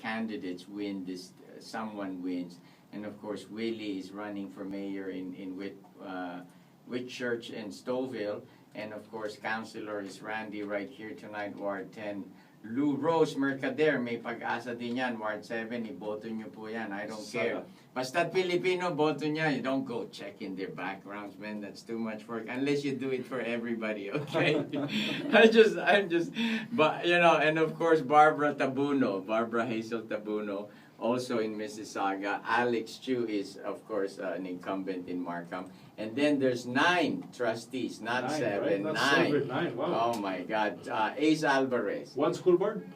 candidates win this, someone wins. And of course, Willie is running for mayor in Whitchurch and Stouffville. And of course, councilor is Randy right here tonight, Ward 10. Lou Rose Mercader, may pag-asa din yan, Ward 7, iboto nyo po yan, I don't care. Basta't Pilipino, boto niya, you don't go checking their backgrounds, man, that's too much work, unless you do it for everybody, okay? I'm just, but, you know, and of course, Barbara Hazel Tabuno, also in Mississauga. Alex Chu is, of course, an incumbent in Markham. And then there's 9 trustees, not 7, right? 9. Wow. Oh my God. Ace Alvarez. One school board?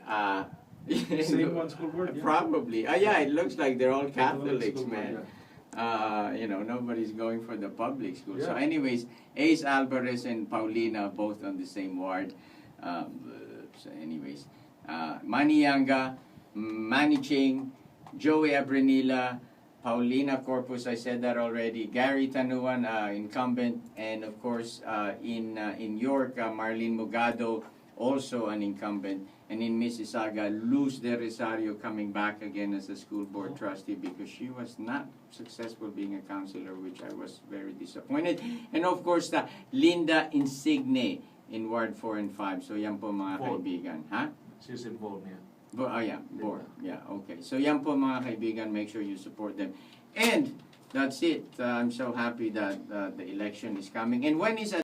Same one school board? Yeah. Probably. Yeah, it looks like they're all Catholics, School man. board, yeah. You know, nobody's going for the public school. So Yeah. anyways, Ace Alvarez and Paulina, both on the same ward. So anyways, Manianga, Manny Ching, Joey Abrenila, Paulina Corpus, I said that already. Gary Tanuan, incumbent, and of course in York, Marlene Mugado, also an incumbent, and in Mississauga, Luz de Rosario coming back again as a school board trustee because she was not successful being a councilor, which I was very disappointed. And of course, Linda Insigne in Ward 4 and 5. So yan po mga kaibigan. Ha? She's involved, yeah. Oh yeah, board. Yeah, okay. So yan po mga kaibigan, make sure you support them. And that's it. I'm so happy that the election is coming. And when is